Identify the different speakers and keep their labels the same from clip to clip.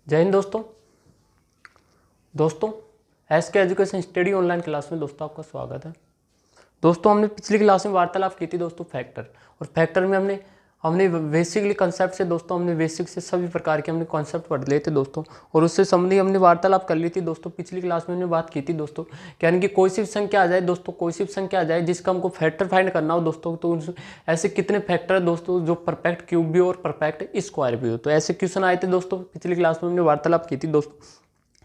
Speaker 1: जय हिंद दोस्तों SK education study online class में दोस्तों आपका स्वागत है। दोस्तों हमने पिछली क्लास में वार्तालाप की थी दोस्तों फैक्टर, और फैक्टर में हमने बेसिकली कंसेप्ट से दोस्तों हमने बेसिक से सभी प्रकार के हमने कॉन्सेप्ट पढ़ लिए थे दोस्तों, और उससे संबंधी हमने वार्तालाप कर ली थी दोस्तों। पिछली क्लास में हमने बात की थी दोस्तों यानी कि कोई सी संख्या आ जाए दोस्तों, कोई सी संख्या आ जाए जिसका हमको फैक्टर फाइंड करना हो दोस्तों, तो ऐसे कितने फैक्टर है दोस्तों जो परफेक्ट क्यूब भी हो और परफेक्ट स्क्वायर भी हो। तो ऐसे क्वेश्चन आए थे दोस्तों, पिछली क्लास में हमने वार्तालाप की थी दोस्तों।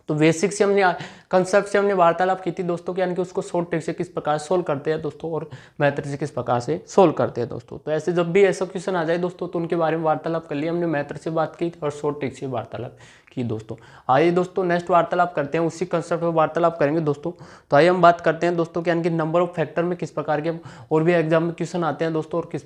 Speaker 1: तो बेसिक से हमने कंसेप्ट से हमने वार्तालाप की थी दोस्तों कि यानी कि उसको शॉर्ट ट्रिक से किस प्रकार सोल्व करते हैं दोस्तों, और मेथड से किस प्रकार से सोल्व करते हैं दोस्तों। तो ऐसे जब भी ऐसा क्वेश्चन आ जाए दोस्तों तो उनके बारे में वार्तालाप कर लिया हमने, मेथड से बात की और शॉर्ट ट्रिक से वार्तालाप की दोस्तों। आइए दोस्तों नेक्स्ट वार्तालाप करते हैं, उसी कंसेप्ट पर वार्तालाप करेंगे दोस्तों। तो आइए हम बात करते हैं दोस्तों कि यानी कि नंबर ऑफ फैक्टर में किस प्रकार के और भी एग्जाम में क्वेश्चन आते हैं दोस्तों, और किस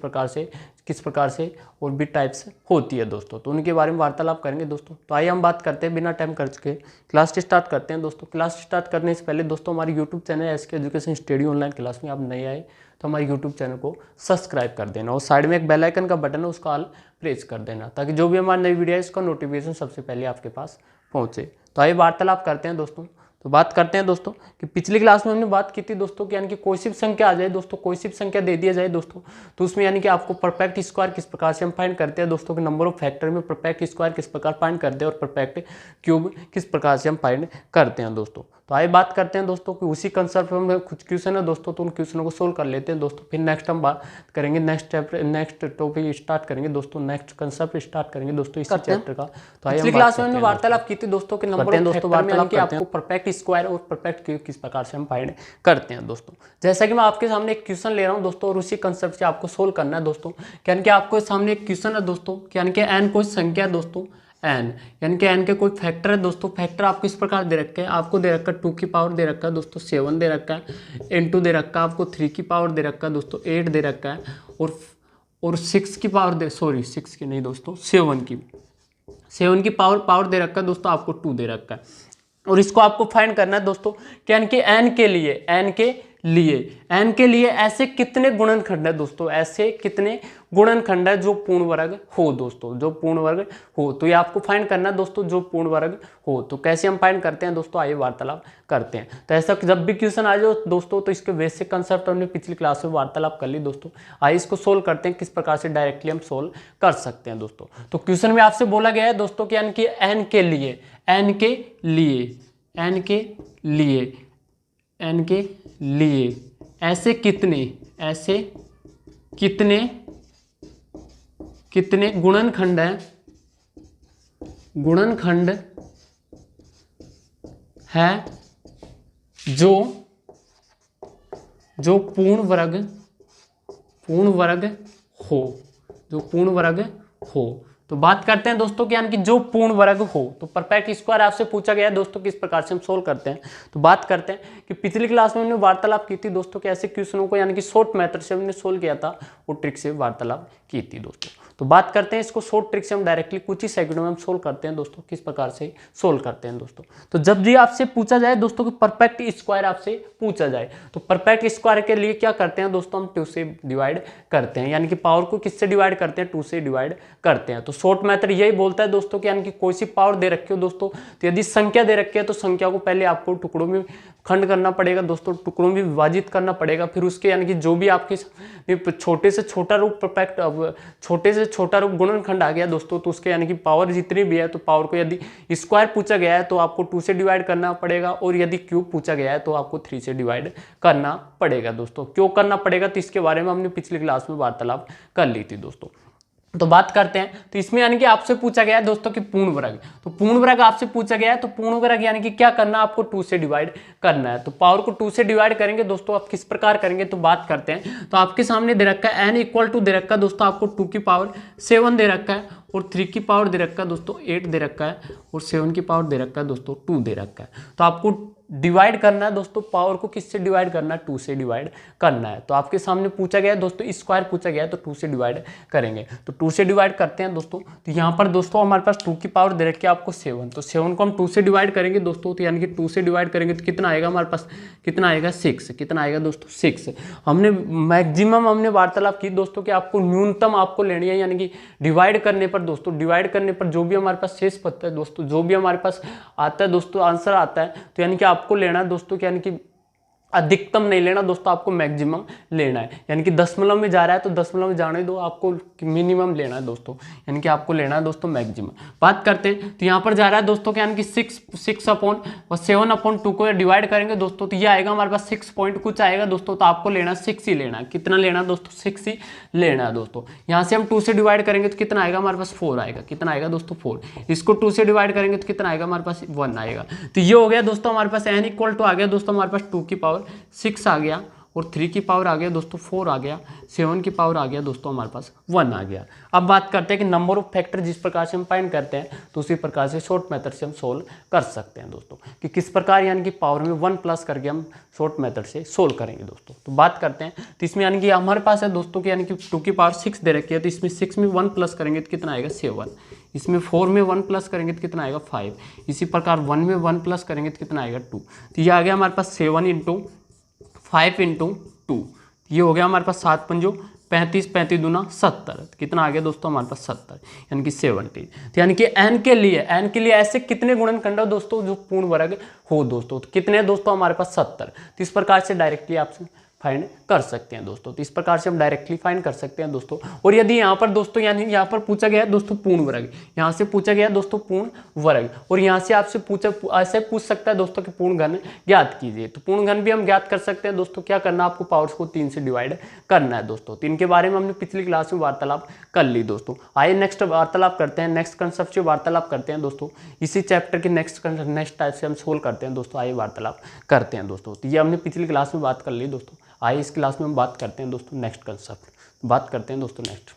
Speaker 1: प्रकार से और भी टाइप्स होती है दोस्तों, तो उनके बारे में वार्तालाप करेंगे दोस्तों। तो आइए हम बात करते हैं बिना टाइम कर चुके, क्लास स्टार्ट करते हैं दोस्तों। क्लास स्टार्ट करने से पहले दोस्तों हमारी YouTube channel SK education study online class में आप नए आए तो हमारे यूट्यूब चैनल को सब्सक्राइब कर देना, और साइड में एक बेल आइकन का बटन है उसका ऑल प्रेस कर देना, ताकि जो भी हमारी नई वीडियो है इसका नोटिफिकेशन सबसे पहले आपके पास पहुंचे। तो आइए वार्तालाप करते हैं दोस्तों। तो बात करते हैं दोस्तों कि पिछली क्लास में हमने बात की थी दोस्तों कि यानी कि कोई सी संख्या आ जाए दोस्तों, कोई सी संख्या दे दिया जाए दोस्तों, तो उसमें यानी कि आपको परफेक्ट स्क्वायर किस प्रकार से हम फाइंड करते हैं दोस्तों, कि नंबर ऑफ फैक्टर में परफेक्ट स्क्वायर किस प्रकार फाइंड करते हैं और परफेक्ट क्यूब किस प्रकार से हम फाइंड करते हैं दोस्तों। तो आइए बात करते हैं दोस्तों कि उसी कंसेप्ट में कुछ क्वेश्चन है दोस्तों, तो उन क्वेश्चनों को सोल्व कर लेते हैं दोस्तों। फिर नेक्स्ट हम बात करेंगे, नेक्स्ट टॉपिक स्टार्ट करेंगे दोस्तों, नेक्स्ट कंसेप्ट स्टार्ट करेंगे दोस्तों इसी चैप्टर का। तो आइए क्लास में हमने वार्तालाप की थी दोस्तों कि नंबर ऑफ दोस्तों वार्तालाप कि आपको परफेक्ट स्क्वायर और परफेक्ट क्यूब किस प्रकार से हम फाइंड करते हैं दोस्तों। जैसा कि मैं आपके सामने एक क्वेश्चन ले रहा हूं दोस्तों, और उसी कंसेप्ट से आपको सोल्व करना है दोस्तों। यानी कि आपको सामने एक क्वेश्चन है दोस्तों, यानी कि एन कोई संख्या है दोस्तों, एन यानी कि एन के कोई फैक्टर है दोस्तों। फैक्टर आपको इस प्रकार दे रखे हैं, आपको दे रखा है 2 की पावर दे रखा है दोस्तों, 7 दे रखा है, इंटू दे रखा है आपको 3 की पावर दे रखा है दोस्तों, 8 दे रखा है, और 6 की पावर दे 6 की नहीं दोस्तों, 7 की पावर दे रखा है दोस्तों, आपको 2 दे रखा है। और इसको आपको फाइंड करना है दोस्तों कि यानी कि एन के लिए ऐसे कितने गुणनखंड है दोस्तों, ऐसे कितने गुणनखंड है जो पूर्ण वर्ग हो दोस्तों, जो पूर्ण वर्ग हो। तो ये आपको फाइंड करना है दोस्तों जो पूर्ण वर्ग हो। तो कैसे हम फाइंड करते हैं दोस्तों, आइए वार्तालाप करते हैं। तो ऐसा जब भी क्वेश्चन आ जाए दोस्तों तो इसके बेसिक कंसेप्ट हमने पिछली क्लास में वार्तालाप कर ली दोस्तों। आइए इसको सोल्व करते हैं, किस प्रकार से डायरेक्टली हम सोल्व कर सकते हैं दोस्तों। तो क्वेश्चन में आपसे बोला गया है दोस्तों कि यानी कि एन के लिए ऐसे कितने गुणनखंड है जो पूर्ण वर्ग हो। तो बात करते हैं दोस्तों कि यानी कि जो पूर्ण वर्ग हो, तो परफेक्ट स्क्वायर आपसे पूछा गया है दोस्तों किस प्रकार से हम सोल्व करते हैं। तो बात करते हैं कि पिछली क्लास में हमने वार्तालाप की थी दोस्तों कि ऐसे क्वेश्चनों को यानी कि शॉर्ट मेथड से हमने सोल्व किया था, वो ट्रिक से वार्तालाप की थी दोस्तों। तो बात करते हैं इसको शॉर्ट ट्रिक से हम डायरेक्टली कुछ ही सेकंडों में हम सोल्व करते हैं दोस्तों, किस प्रकार से सोल्व करते हैं दोस्तों। तो जब भी आपसे पूछा जाए दोस्तों कि परफेक्ट स्क्वायर आपसे पूछा जाए, तो परफेक्ट स्क्वायर के लिए क्या करते हैं दोस्तों, हम 2 से डिवाइड करते हैं, यानी कि पावर को किससे डिवाइड करते हैं, 2 से डिवाइड करते हैं। तो शॉर्ट मेथड यही बोलता है दोस्तों कि यानी कि कोई सी पावर दे रखी हो दोस्तों, तो यदि संख्या दे रखी है तो संख्या को पहले आपको टुकड़ों में खंड करना पड़ेगा दोस्तों, टुकड़ों में विभाजित करना पड़ेगा। फिर उसके यानी कि जो भी आपके छोटे से छोटा रूप परफेक्ट, छोटे से छोटा रूप गुणनखंड आ गया दोस्तों, तो उसके यानी कि पावर जितनी भी है, तो पावर को यदि स्क्वायर पूछा गया है तो आपको 2 से डिवाइड करना पड़ेगा, और यदि क्यूब पूछा गया है तो आपको 3 से डिवाइड करना पड़ेगा दोस्तों। क्यों करना पड़ेगा, तो इसके बारे में हमने पिछली क्लास में वार्तालाप कर ली थी दोस्तों। तो बात करते हैं, तो इसमें यानी कि आपसे पूछा गया है दोस्तों कि पूर्ण वर्ग, तो पूर्ण वर्ग आपसे पूछा गया है, तो पूर्ण वर्ग यानी कि क्या करना है, आपको 2 से डिवाइड करना है। तो पावर को 2 से डिवाइड करेंगे दोस्तों, आप किस प्रकार करेंगे, तो बात करते हैं। तो आपके सामने दे रखा है n इक्वल टू दे रखा है दोस्तों, आपको 2 की पावर 7 दे रखा है, और 3 की पावर दे रखा है दोस्तों 8 दे रखा है, और 7 की पावर दे रखा है दोस्तों 2 दे रखा है। तो आपको डिवाइड करना है दोस्तों, पावर को किससे डिवाइड करना है, 2 से डिवाइड करना है। तो आपके सामने पूछा गया है दोस्तों, स्क्वायर पूछा गया है तो 2 से डिवाइड करेंगे। तो 2 से डिवाइड करते हैं दोस्तों। तो यहाँ पर दोस्तों हमारे पास 2 की पावर दे रखी है आपको 7, तो 7 को हम 2 से डिवाइड करेंगे दोस्तों। तो यानी कि 2 से डिवाइड करेंगे तो कितना आएगा हमारे पास, कितना आएगा 6, कितना आएगा दोस्तों 6। हमने मैक्सिमम हमने वार्तालाप की दोस्तों कि आपको न्यूनतम आपको लेनी है, यानी कि डिवाइड करने पर दोस्तों, डिवाइड करने पर जो भी हमारे पास शेष बचता है दोस्तों, जो भी हमारे पास आता है दोस्तों, आंसर आता है, तो यानी कि आपको लेना है दोस्तों, यानी कि अधिकतम नहीं लेना दोस्तों, आपको मैक्सिमम लेना है। यानी कि दशमलव में जा रहा है तो दशमलव में जाने दो, आपको मिनिमम लेना है दोस्तों, यानी कि आपको लेना है दोस्तों मैक्सिमम। बात करते हैं तो यहाँ पर जा रहा है दोस्तों कि यानी कि 6 अपॉन और 7/2 को डिवाइड करेंगे दोस्तों, तो ये आएगा हमारे पास 6 पॉइंट कुछ आएगा दोस्तों। तो आपको लेना 6 ही लेना है। कितना लेना है दोस्तों, 6 ही लेना है दोस्तों। यहाँ से हम 2 से डिवाइड करेंगे तो कितना आएगा हमारे पास 4 आएगा। कितना आएगा दोस्तों 4। इसको 2 से डिवाइड करेंगे तो कितना आएगा हमारे पास 1 आएगा। तो ये हो गया दोस्तों हमारे पास n इक्वल टू आ गया दोस्तों हमारे पास 2 की पावर 6 आ गया, और 3 की पावर आ गया दोस्तों 4 आ गया, 7 की पावर आ गया दोस्तों हमारे पास 1 आ गया। अब बात करते हैं कि नंबर ऑफ फैक्टर जिस प्रकार से हम फाइंड करते हैं, तो उसी प्रकार से शॉर्ट मेथड से हम सोल्व कर सकते हैं दोस्तों, कि किस प्रकार यानी कि पावर में 1 प्लस करके हम शॉर्ट मेथड से सोल्व करेंगे दोस्तों। तो बात करते हैं तो इसमें यानी कि हमारे पास है दोस्तों कि यानी कि 2 की पावर 6 दे रखी है, तो इसमें 6 में 1 प्लस करेंगे तो कितना आएगा 7, इसमें 4 में 1 प्लस करेंगे तो कितना आएगा 5, इसी प्रकार 1 में 1 प्लस करेंगे तो कितना आएगा 2। तो ये आ गया हमारे पास 7 × 5 × 2, ये हो गया हमारे पास 7 पंजो 35, 35 दूना 70, कितना आ गया दोस्तों हमारे पास 70, यानी कि 70। तो यानी कि n के लिए ऐसे कितने गुणनखंड हो दोस्तों जो पूर्ण वर्ग हो दोस्तों, तो कितने दोस्तों हमारे पास 70। तो इस प्रकार से डायरेक्टली आप फाइंड कर सकते हैं दोस्तों। तो इस प्रकार से हम डायरेक्टली फाइंड कर सकते हैं दोस्तों। और यदि यहाँ पर दोस्तों यानी यहाँ पर पूछा गया है दोस्तों पूर्ण वर्ग, यहाँ से पूछा गया है दोस्तों पूर्ण वर्ग, और यहाँ से आपसे ऐसे पूछ सकता है दोस्तों कि पूर्ण घन ज्ञात कीजिए। तो पूर्ण घन भी हम ज्ञात कर सकते हैं दोस्तों। क्या करना, आपको पावर्स को 3 से डिवाइड करना है दोस्तों। तो इनके बारे में हमने पिछली क्लास में वार्तालाप कर ली दोस्तों। आइए नेक्स्ट वार्तालाप करते हैं, नेक्स्ट कंसेप्ट से वार्तालाप करते हैं दोस्तों। इसी चैप्टर के नेक्स्ट टाइप से हम सोल्व करते हैं दोस्तों। आइए वार्तालाप करते हैं दोस्तों। तो ये हमने पिछली क्लास में बात कर ली दोस्तों। आइए इस क्लास में हम बात करते हैं दोस्तों नेक्स्ट कंसेप्ट, बात करते हैं दोस्तों नेक्स्ट।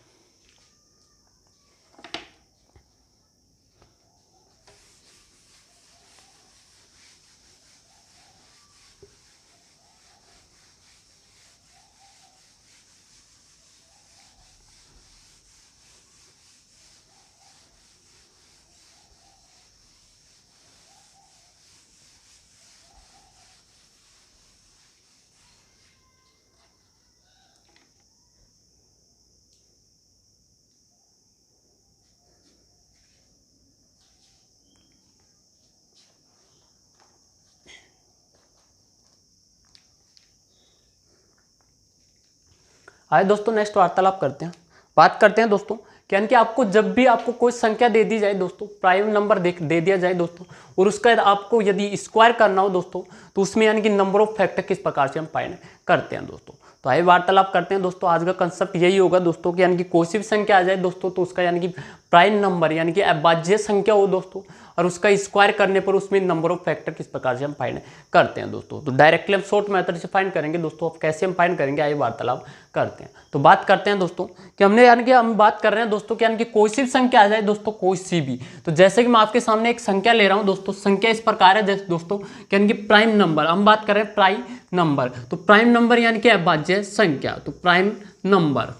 Speaker 1: आइए दोस्तों नेक्स्ट वार्तालाप करते हैं, बात करते हैं दोस्तों यानी कि आपको जब भी आपको कोई संख्या दे दी जाए दोस्तों, प्राइम नंबर दे दिया जाए दोस्तों, और उसका आपको यदि स्क्वायर करना हो दोस्तों, तो उसमें यानी कि नंबर ऑफ फैक्टर किस प्रकार से हम फाइंड करते हैं दोस्तों। तो आइए वार्तालाप करते हैं दोस्तों। आज का कंसेप्ट यही होगा दोस्तों कि यानी कि कोई सी भी संख्या आ जाए दोस्तों, तो उसका यानी कि प्राइम नंबर यानी कि अभाज्य संख्या हो दोस्तों, और उसका स्क्वायर करने पर उसमें नंबर ऑफ फैक्टर किस प्रकार से हम फाइंड करते हैं दोस्तों। तो डायरेक्टली हम शॉर्ट मेथड से फाइंड करेंगे दोस्तों। अब कैसे हम फाइंड करेंगे, आइए वार्तालाप करते हैं। तो बात करते हैं दोस्तों कि हमने यानी कि हम बात कर रहे हैं दोस्तों कि यानी कि कोई सी भी संख्या आ जाए दोस्तों, कोई सी भी। तो जैसे कि मैं आपके सामने एक संख्या ले रहा हूं दोस्तों, संख्या इस प्रकार है जैसे दोस्तों यानी कि प्राइम नंबर, हम बात कर रहे हैं प्राइम नंबर। तो प्राइम नंबर यानी कि अभाज्य संख्या, तो प्राइम नंबर,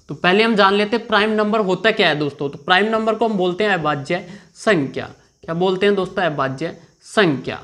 Speaker 1: तो पहले हम जान लेते हैं प्राइम नंबर होता क्या है दोस्तों। तो प्राइम नंबर को हम बोलते हैं अभाज्य संख्या। क्या बोलते हैं दोस्तों, अभाज्य संख्या,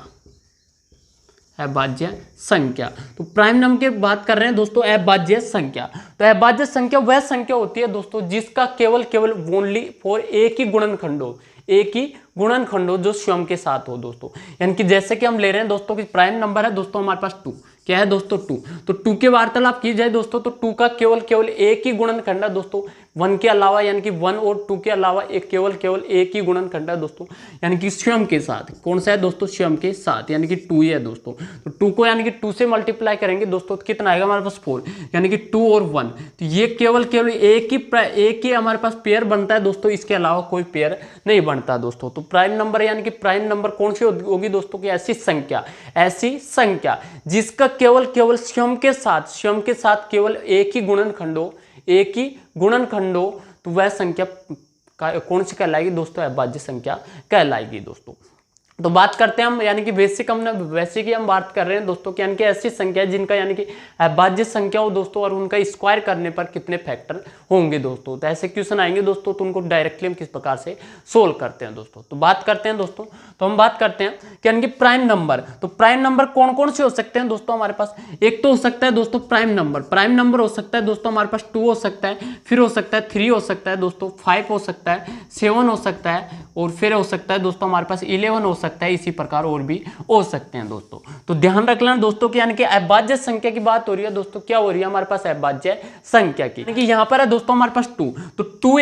Speaker 1: अभाज्य संख्या। तो प्राइम नंबर की बात कर रहे हैं दोस्तों, अभाज्य संख्या। तो अभाज्य संख्या वह संख्या होती है दोस्तों जिसका केवल ओनली फॉर एक ही गुणनखंड हो, एक ही गुणनखंड हो जो स्वयं के साथ हो दोस्तों। यानी कि जैसे कि हम ले रहे हैं दोस्तों कि प्राइम नंबर है दोस्तों हमारे पास 2, क्या है दोस्तों 2। तो 2 के वार्तालाप की जाए दोस्तों, तो 2 का केवल एक ही गुणनखंड है दोस्तों, 1 के अलावा, यानी कि 1 और 2 के अलावा एक केवल एक ही गुणनखंड है दोस्तों, यानी कि स्वयं के साथ। कौन सा है दोस्तों, स्वयं के साथ, यानी कि 2 ही है दोस्तों। तो 2 को यानी कि 2 से मल्टीप्लाई करेंगे दोस्तों, तो कितना आएगा हमारे पास 4, यानी कि 2 और 1। तो ये केवल एक ही हमारे पास पेयर बनता है दोस्तों, इसके अलावा कोई पेयर नहीं बनता दोस्तों। तो प्राइम नंबर यानी कि प्राइम नंबर कौन सी होगी दोस्तों की ऐसी संख्या जिसका केवल स्वयं के साथ केवल एक ही गुणनखंड हो, तो वह संख्या कौन सी कहलाएगी दोस्तों, अभाज्य संख्या कहलाएगी दोस्तों। तो बात करते हैं हम यानी कि बेसिक ही हम बात कर रहे हैं दोस्तों कि यानी कि ऐसी संख्या जिनका यानी कि अभाज्य संख्या हो दोस्तों और उनका स्क्वायर करने पर कितने फैक्टर होंगे दोस्तों। तो ऐसे क्वेश्चन आएंगे दोस्तों, तो उनको डायरेक्टली हम किस प्रकार से सोल्व करते हैं दोस्तों। तो बात करते हैं दोस्तों, तो हम बात करते हैं कि यानी कि प्राइम नंबर। तो प्राइम नंबर कौन कौन से हो सकते हैं दोस्तों हमारे पास। एक तो हो सकता है दोस्तों प्राइम नंबर हो सकता है दोस्तों हमारे पास 2 हो सकता है, फिर हो सकता है 3 हो सकता है दोस्तों, 5 हो सकता है, 7 हो सकता है, और फिर हो सकता है दोस्तों हमारे पास 11 हो सकता है। इसी प्रकार और भी हो सकते हैं दोस्तों। तो ध्यान रख लेना दोस्तों कि यानी कि अभाज्य संख्या की बात हो रही है दोस्तों। क्या हो रही है हमारे पास अभाज्य संख्या की, यानी कि यहाँ पर है दोस्तों हमारे पास 2। तो 2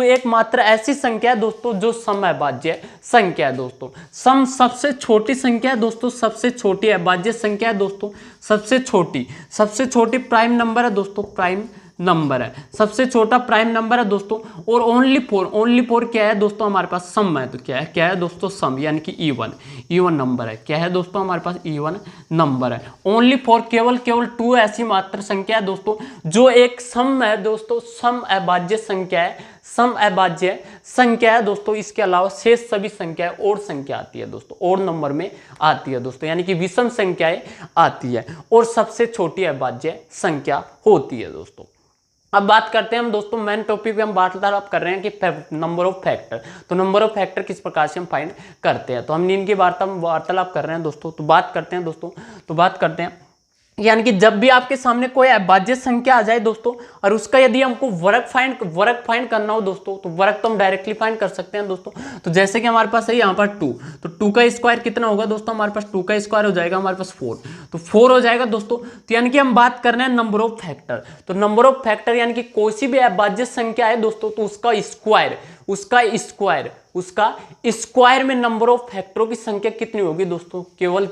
Speaker 1: एकमात्र ऐसी संख्या है दोस्तों जो समअभाज्य संख्या है दोस्तों। सम सबसे छोटी संख्या है दोस्तों, सबसे छोटी अभाज्य संख्या है दोस्तों, सबसे छोटी प्राइम नंबर है दोस्तों, प्राइम नंबर है, सबसे छोटा प्राइम नंबर है दोस्तों। और ओनली फोर क्या है दोस्तों हमारे पास सम है। तो क्या है दोस्तों सम, यानी कि इवन नंबर है। क्या है दोस्तों हमारे पास इवन नंबर है। ओनली फोर केवल 2 ऐसी मात्र संख्या है दोस्तों जो एक सम है दोस्तों, सम अभाज्य संख्या है दोस्तों। इसके अलावा शेष सभी संख्याएं और संख्या आती है दोस्तों, और नंबर में आती है दोस्तों, यानी कि विषम संख्याएं आती है और सबसे छोटी अभाज्य संख्या होती है दोस्तों। अब बात करते हैं हम दोस्तों, मेन टॉपिक पे हम वार्तालाप कर रहे हैं कि नंबर ऑफ फैक्टर। तो नंबर ऑफ फैक्टर किस प्रकार से हम फाइंड करते हैं, तो हम इनकी वार्तालाप कर रहे हैं दोस्तों। तो बात करते हैं दोस्तों, यानी कि जब भी आपके सामने कोई अभाज्य संख्या आ जाए दोस्तों, और उसका यदि हमको वर्ग फाइंड करना हो दोस्तों, तो वर्ग तो हम डायरेक्टली फाइंड कर सकते हैं दोस्तों। तो जैसे कि हमारे पास है यहाँ पर 2, तो 2 का स्क्वायर कितना होगा दोस्तों, हमारे पास 2 का स्क्वायर हो जाएगा हमारे पास 4, तो 4 हो जाएगा दोस्तों। तो यानी कि हम बात कर रहे हैं नंबर ऑफ फैक्टर। तो नंबर ऑफ फैक्टर यानी कि कोई सी भी अभाज्य संख्या है दोस्तों, तो उसका स्क्वायर में नंबर ऑफ फैक्टरों की संख्या कितनी होगी दोस्तों, केवल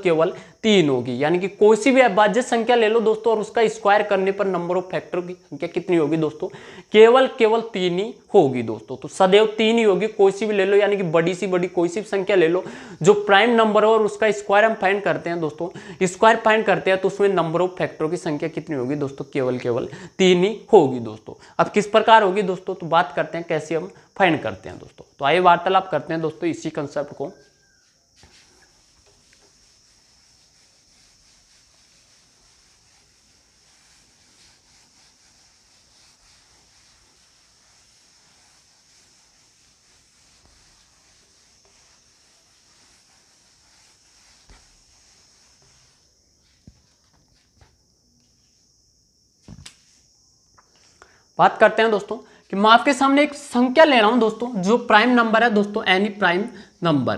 Speaker 1: 3 होगी। यानी कि कोई सी भी अभाज्य संख्या ले लो दोस्तों और उसका स्क्वायर करने पर नंबर ऑफ फैक्टरों की संख्या कितनी होगी दोस्तों, केवल 3 ही होगी दोस्तों। तो सदैव 3 ही होगी, कोई सी भी ले लो, यानी कि बड़ी सी बड़ी कोई सी भी संख्या ले लो जो प्राइम नंबर हो और उसका स्क्वायर हम फाइंड करते हैं दोस्तों, स्क्वायर फाइंड करते हैं, तो उसमें नंबर ऑफ फैक्टरों की संख्या कितनी होगी दोस्तों, केवल 3 ही होगी दोस्तों। अब किस प्रकार होगी दोस्तों, तो बात करते हैं कैसे हम फाइंड करते हैं दोस्तों। तो आइए वार्तालाप करते हैं दोस्तों इसी कंसेप्ट को। बात करते हैं दोस्तों कि मैं आपके सामने एक संख्या ले रहा हूं दोस्तों जो प्राइम नंबर है दोस्तों, एनी प्राइम नंबर।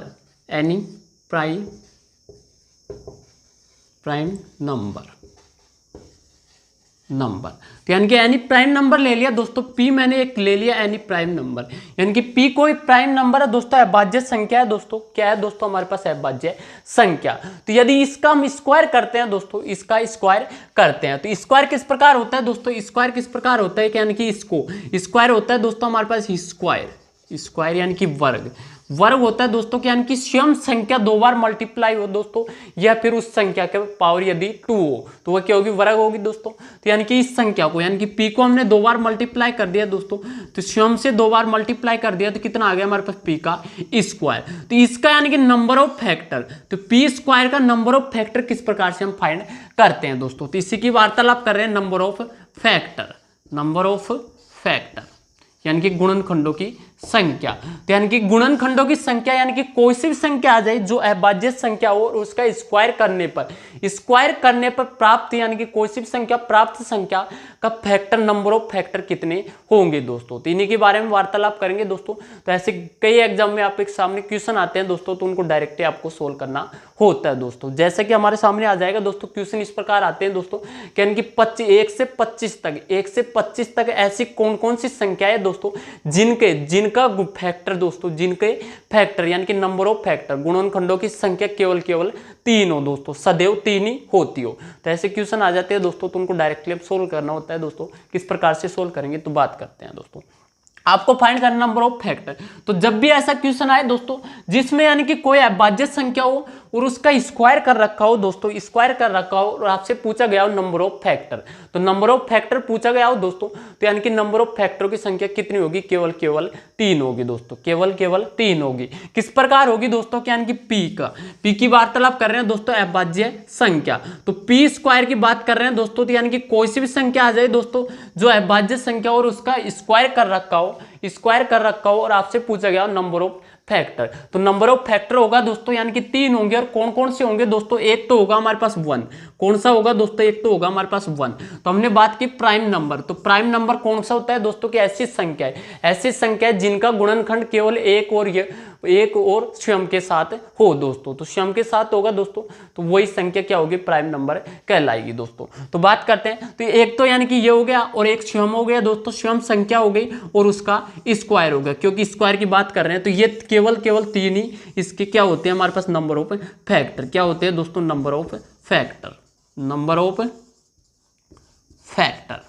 Speaker 1: तो यानी कि एनी प्राइम नंबर ले लिया दोस्तों, पी मैंने एक ले लिया एनी प्राइम नंबर, यानी कि पी कोई प्राइम नंबर है दोस्तों, अभाज्य संख्या है दोस्तों। क्या है दोस्तों हमारे पास अभाज्य संख्या। तो यदि इसका हम स्क्वायर करते हैं दोस्तों, इसका स्क्वायर करते हैं, तो स्क्वायर किस प्रकार होता है दोस्तों, स्क्वायर किस प्रकार होता है, यानी कि इसको स्क्वायर होता है दोस्तों हमारे पास स्क्वायर यानी कि वर्ग होता है दोस्तों, यानी कि स्वयं संख्या 2 बार मल्टीप्लाई हो दोस्तों, या फिर उस संख्या के पावर यदि 2 हो तो वह क्या होगी, वर्ग होगी दोस्तों। तो यानी कि इस संख्या को, यानी कि पी को हमने 2 बार मल्टीप्लाई कर दिया दोस्तों, तो स्वयं से 2 बार मल्टीप्लाई कर दिया, तो कितना आ गया हमारे पास पी का स्क्वायर। तो इसका यानी कि नंबर ऑफ फैक्टर, तो पी स्क्वायर का नंबर ऑफ फैक्टर किस प्रकार से हम फाइंड करते हैं दोस्तों। तो इसी की वार्तालाप कर रहे हैं, नंबर ऑफ फैक्टर यानी कि गुणनखंडों की संख्या। तो यानी कि गुणनखंडों की संख्या यानी कि कोई सी भी संख्या आ जाए जो अभाज्य संख्या हो और उसका स्क्वायर करने पर प्राप्त, यानी कि कोई सी भी संख्या प्राप्त संख्या का फैक्टर, नंबर ऑफ फैक्टर कितने होंगे दोस्तों। तो इन्हीं के बारे में वार्तालाप करेंगे दोस्तों। तो ऐसे कई एग्जाम में आपके सामने क्वेश्चन आते हैं दोस्तों, तो उनको डायरेक्टली आपको सोल्व करना होता है दोस्तों। जैसे कि हमारे सामने आ जाएगा दोस्तों, क्वेश्चन इस प्रकार आते हैं दोस्तों, यानी कि 1 से 25 तक ऐसी कौन कौन सी संख्या है दोस्तों जिनका फैक्टर दोस्तों, जिनके फैक्टर यानी कि नंबर ऑफ फैक्टर, गुणनखंडों की संख्या केवल 3 हो दोस्तों, सदैव 3 ही होती हो। तो ऐसे क्वेश्चन आ जाते हैं दोस्तों, तो उनको डायरेक्टली सोल्व करना होता है दोस्तों। किस प्रकार से सोल्व करेंगे तो बात करते हैं दोस्तों। आपको फाइंड करना नंबर ऑफ फैक्टर। तो जब भी ऐसा क्वेश्चन आए दोस्तों जिसमें यानी कि कोई अभाज्य संख्या हो और उसका स्क्वायर कर रखा हो दोस्तों, स्क्वायर कर रखा हो और आपसे पूछा गया हो नंबर ऑफ फैक्टर, तो नंबर ऑफ फैक्टर पूछा गया हो दोस्तों, तो यानी कि नंबर ऑफ फैक्टरों की संख्या कितनी होगी, केवल 3 होगी दोस्तों, केवल 3 होगी। किस प्रकार होगी दोस्तों, यानी कि पी की वार्तालाप कर रहे हैं दोस्तों अभाज्य संख्या, तो पी स्क्वायर की बात कर रहे हैं दोस्तों, तो यानी कि कोई सी भी संख्या आ जाए दोस्तों जो अभाज्य संख्या और उसका स्क्वायर कर रखा हो और आपसे पूछा गया नंबर ऑफ फैक्टर, तो नंबर ऑफ फैक्टर होगा दोस्तों यानी कि 3 होंगे। और कौन कौन से होंगे दोस्तों, एक तो होगा हमारे पास 1, कौन सा होगा दोस्तों, एक तो होगा हमारे पास 1। तो हमने बात की प्राइम नंबर, तो प्राइम नंबर कौन सा होता है दोस्तों की ऐसी संख्या है जिनका गुणनखंड केवल एक और स्वयं के साथ हो दोस्तों, तो स्वयं के साथ होगा दोस्तों, तो वही संख्या क्या होगी, प्राइम नंबर कहलाएगी दोस्तों। तो बात करते हैं, तो एक तो यानी कि ये हो गया और एक स्वयं हो गया दोस्तों, स्वयं संख्या हो गई और उसका स्क्वायर हो गया, क्योंकि स्क्वायर की बात कर रहे हैं तो ये केवल 3 ही इसके क्या होते हैं हमारे पास नंबर ऑफ फैक्टर, क्या होते हैं दोस्तों, नंबर ऑफ फैक्टर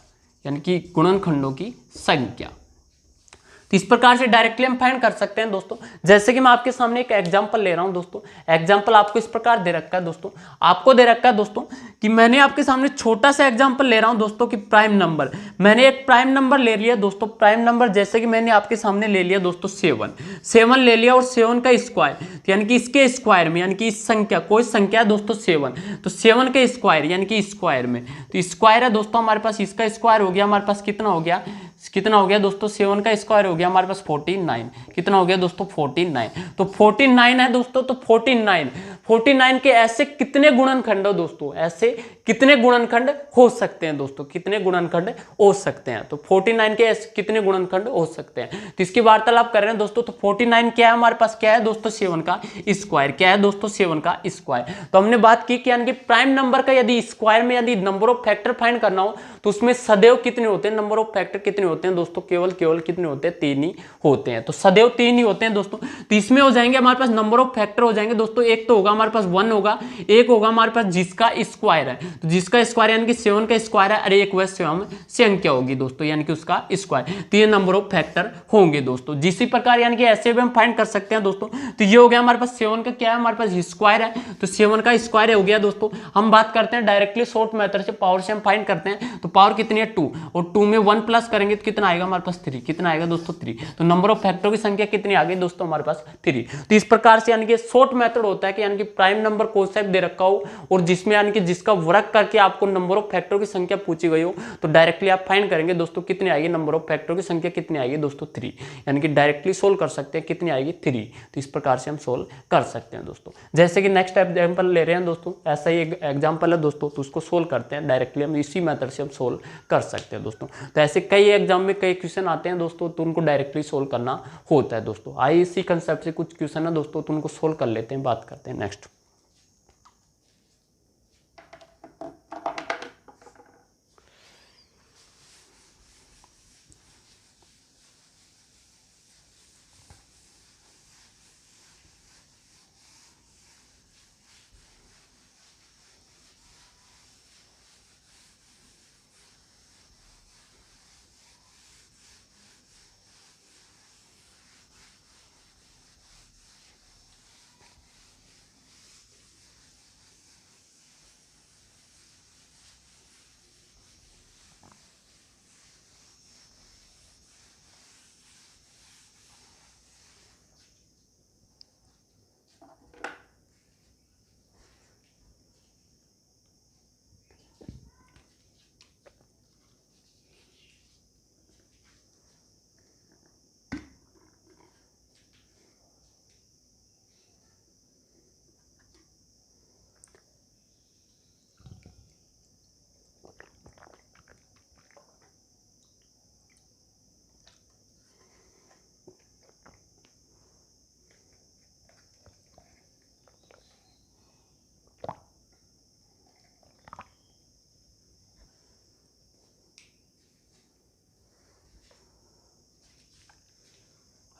Speaker 1: यानी कि गुणनखंडों की संख्या। तो इस प्रकार से डायरेक्टली हम फाइंड कर सकते हैं दोस्तों। जैसे कि मैं आपके सामने एक एग्जांपल ले रहा हूं दोस्तों, एग्जांपल आपको इस प्रकार दे रखा है दोस्तों, आपको दे रखा है दोस्तों कि मैंने आपके सामने छोटा सा एग्जांपल ले रहा हूं दोस्तों कि प्राइम नंबर, मैंने एक प्राइम नंबर ले लिया दोस्तों, प्राइम नंबर जैसे कि मैंने आपके सामने ले लिया दोस्तों 7 ले लिया और 7 का स्क्वायर, तो यानी कि इसके स्क्वायर में, यानी कि इस संख्या कोई संख्या है दोस्तों 7, तो 7 के स्क्वायर यानी कि स्क्वायर में, तो स्क्वायर है दोस्तों हमारे पास, इसका स्क्वायर हो गया हमारे पास कितना हो गया दोस्तों, 7 का स्क्वायर हो गया हमारे पास 49, कितना हो गया दोस्तों 49, तो 49 है दोस्तों, तो 49 के ऐसे कितने गुणनखंड हो दोस्तों, ऐसे कितने गुणनखंड हो सकते हैं दोस्तों, कितने गुणनखंड हो सकते हैं, तो 49 के ऐसे कितने गुणनखंड हो सकते हैं, तो इसकी वार्तालाप कर रहे हैं दोस्तों। तो 49 क्या है हमारे पास, क्या है दोस्तों 7 का स्क्वायर, क्या है दोस्तों 7 का स्क्वायर। तो हमने बात की कि यानी कि प्राइम नंबर का यदि स्क्वायर में यदि नंबर ऑफ फैक्टर फाइंड करना हो तो उसमें सदैव कितने होते हैं, नंबर ऑफ फैक्टर कितने होते हैं दोस्तों, केवल कितने होते हैं, 3 ही होते हैं, तो सदैव 3 ही होते हैं दोस्तों। तो इसमें हो जाएंगे हमारे पास नंबर ऑफ फैक्टर हो जाएंगे दोस्तों, एक तो होगा हमारे पास 1 होगा, एक होगा हमारे पास जिसका स्क्वायर है, तो जिसका स्क्वायर यानी कि 7 का स्क्वायर है, अरे एक वह स्वयं संख्या होगी दोस्तों यानी कि उसका स्क्वायर, तो ये नंबर ऑफ फैक्टर होंगे दोस्तों। जिसी प्रकार यानी कि ऐसे भी हम फाइंड कर सकते हैं दोस्तों, तो ये हो गया हमारे पास 7 का क्या है, हमारे पास स्क्वायर है, तो 7 का स्क्वायर हो गया दोस्तों। हम बात करते हैं डायरेक्टली शॉर्ट मेथड से, पावर से हम फाइंड करते हैं, तो पावर कितनी है 2, और 2 में 1 प्लस करेंगे तो कितना आएगा हमारे पास 3, कितना आएगा दोस्तों 3, तो नंबर ऑफ फैक्टरों की संख्या कितनी आ गई दोस्तों हमारे पास 3। तो इस प्रकार से यानी कि शॉर्ट मेथड होता है कि यानी कि प्राइम नंबर कॉन्सेप्ट दे रखा हो और जिसमें यानी कि जिसका वर्क करके आपको नंबर ऑफ फैक्टरों की संख्या पूछी गई हो, तो डायरेक्टली आप फाइंड करेंगे दोस्तों कितनी आएगी, नंबर ऑफ फैक्टरों की संख्या कितनी आएगी दोस्तों 3, यानी कि डायरेक्टली सोल्व कर सकते हैं, कितनी आएगी 3। तो इस प्रकार से हम सोल्व कर सकते हैं दोस्तों। जैसे कि नेक्स्ट एग्जाम्पल ले रहे हैं दोस्तों, ऐसा ही एक एग्जाम्पल है दोस्तों, तो उसको सोल्व करते हैं डायरेक्टली, हम इसी मेथड से हम सोल्व कर सकते हैं दोस्तों। तो ऐसे कई एग्जाम में कई क्वेश्चन आते हैं दोस्तों, तो उनको डायरेक्टली सोल्व करना होता है दोस्तों। आइए इसी कंसेप्ट से कुछ क्वेश्चन है दोस्तों, तो उनको सोल्व कर लेते हैं, बात करते हैं नेक्स्ट।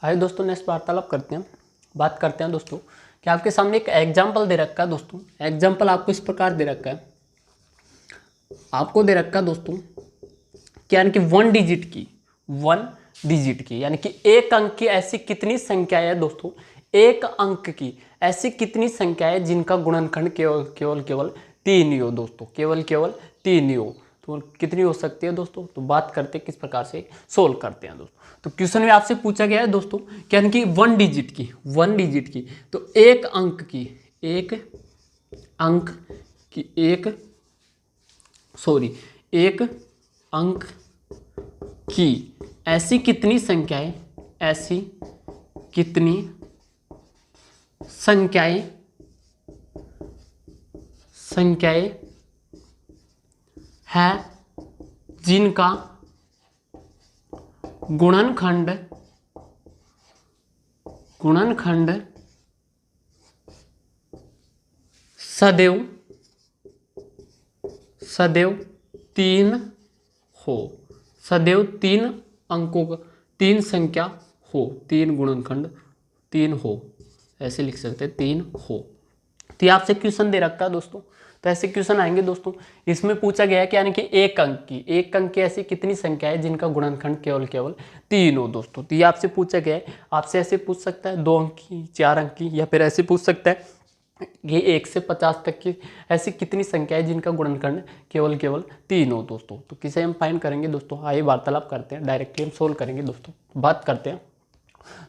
Speaker 1: आइए दोस्तों नेक्स्ट वार्तालाप करते हैं, बात करते हैं दोस्तों कि आपके सामने एक एग्जाम्पल दे रखा है दोस्तों। एग्जाम्पल आपको इस प्रकार दे रखा है, आपको दे रखा है दोस्तों क्या, यानी कि 1 डिजिट की यानी कि एक अंक की ऐसी कितनी संख्या है दोस्तों, एक अंक की ऐसी कितनी संख्या है जिनका गुणनखंड केवल 3 ही हो दोस्तों, केवल 3 ही हो। तो कितनी हो सकती है दोस्तों? तो बात करते हैं किस प्रकार से सोल्व करते हैं दोस्तों। तो क्वेश्चन में आपसे पूछा गया है दोस्तों क्या कि 1 डिजिट की, तो एक अंक की ऐसी कितनी संख्याएं है जिनका गुणनखंड सदैव 3 हो, सदैव 3 अंकों का 3 संख्या हो, 3 गुणनखंड 3 हो, ऐसे लिख सकते हैं 3 हो। तो ये आपसे क्वेश्चन दे रखा है दोस्तों। तो ऐसे क्वेश्चन आएंगे दोस्तों। इसमें पूछा गया है कि यानी कि एक अंक की ऐसी कितनी संख्या है जिनका गुणनखंड केवल 3 हो दोस्तों। तो ये आपसे पूछा गया है। आपसे ऐसे पूछ सकता है 2 अंक की, 4 अंक की, या फिर ऐसे पूछ सकता है ये 1 से 50 तक की ऐसी कितनी संख्या है जिनका गुणनखंड केवल 3 हो दोस्तों। तो किसे हम फाइंड करेंगे दोस्तों? आइए वार्तालाप करते हैं, डायरेक्टली हम सोल्व करेंगे दोस्तों। बात करते हैं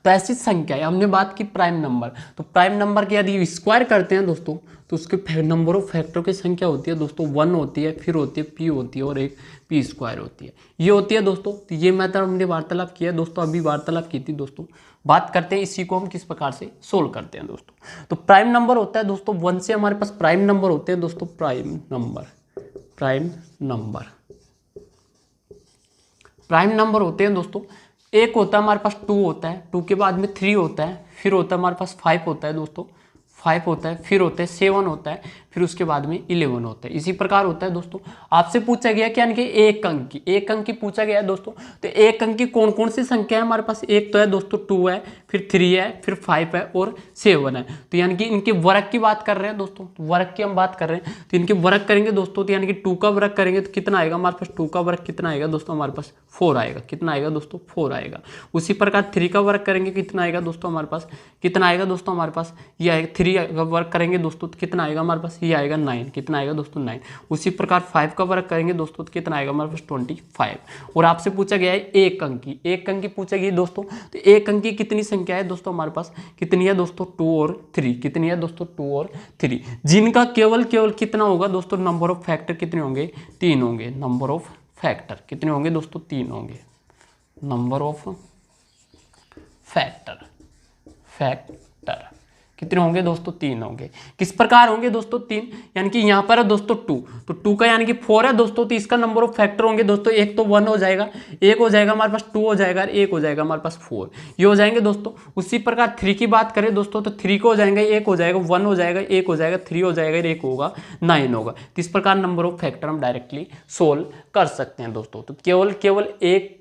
Speaker 1: तो ऐसी संख्या है, हमने बात की प्राइम नंबर। तो प्राइम नंबर के यदि स्क्वायर करते हैं दोस्तों तो उसके नंबर ऑफ फैक्टर की संख्या होती है दोस्तों 1 होती है, फिर होती है p होती है और एक p स्क्वायर होती है, ये होती है दोस्तों। तो ये मेथड हमने वार्तालाप किया दोस्तों, अभी वार्तालाप की थी दोस्तों। बात करते हैं इसी को हम किस प्रकार से सोल्व करते हैं दोस्तों। तो प्राइम नंबर होता है दोस्तों 1 से हमारे पास प्राइम नंबर होते हैं दोस्तों, प्राइम नंबर होते हैं दोस्तों। एक होता है हमारे पास 2 होता है, 2 के बाद में 3 होता है, फिर होता है हमारे पास 5 होता है दोस्तों, 5 होता है, फिर होता है 7 होता है, फिर उसके बाद में 11 होता है। इसी प्रकार होता है दोस्तों। आपसे पूछा गया कि यानी कि एक अंक की पूछा गया है दोस्तों। तो एक अंक की कौन कौन सी संख्या है हमारे पास? एक तो है दोस्तों 2 है, फिर 3 है, फिर 5 है और 7 है। तो यानी कि इनके वर्ग की बात कर रहे हैं दोस्तों, तो वर्ग की हम बात कर रहे हैं। तो इनके वर्ग करेंगे दोस्तों, तो यानी कि 2 का वर्ग करेंगे तो कितना आएगा हमारे पास? 2 का वर्ग कितना आएगा दोस्तों हमारे पास? 4 आएगा। कितना आएगा दोस्तों? 4 आएगा। उसी प्रकार 3 का वर्ग करेंगे कितना आएगा दोस्तों हमारे पास? कितना आएगा दोस्तों हमारे पास? ये आएगा। 3 का वर्ग करेंगे दोस्तों तो कितना आएगा हमारे पास? ये आएगा 9। कितना आएगा दोस्तों? 9। उसी प्रकार 5 का वर्ग करेंगे दोस्तों तो कितना आएगा हमारे पास? 25। और आपसे पूछा गया है एक अंक की पूछा गई दोस्तों। तो एक अंक की कितनी संख्या है दोस्तों हमारे पास? कितनी है दोस्तों? 2 और 3। कितनी है दोस्तों? 2 और 3, जिनका केवल कितना होगा दोस्तों? नंबर ऑफ फैक्टर कितने होंगे? 3 होंगे। नंबर ऑफ फैक्टर कितने होंगे दोस्तों? 3 होंगे। नंबर ऑफ फैक्टर कितने होंगे दोस्तों? 3 होंगे। किस प्रकार होंगे दोस्तों? 3, यानी कि यहाँ पर है दोस्तों 2, तो 2 का यानी कि 4 है दोस्तों, तो इसका नंबर ऑफ फैक्टर होंगे दोस्तों। एक तो 1 हो जाएगा, एक हो जाएगा हमारे पास 2 हो जाएगा, एक हो जाएगा हमारे पास 4, ये हो जाएंगे दोस्तों। उसी प्रकार 3 की बात करें दोस्तों तो 3 को हो जाएंगे, एक हो जाएगा, 1 हो जाएगा, एक हो जाएगा, 3 हो जाएगा, एक होगा, 9 होगा। किस प्रकार नंबर ऑफ फैक्टर हम डायरेक्टली सोल्व कर सकते हैं दोस्तों। तो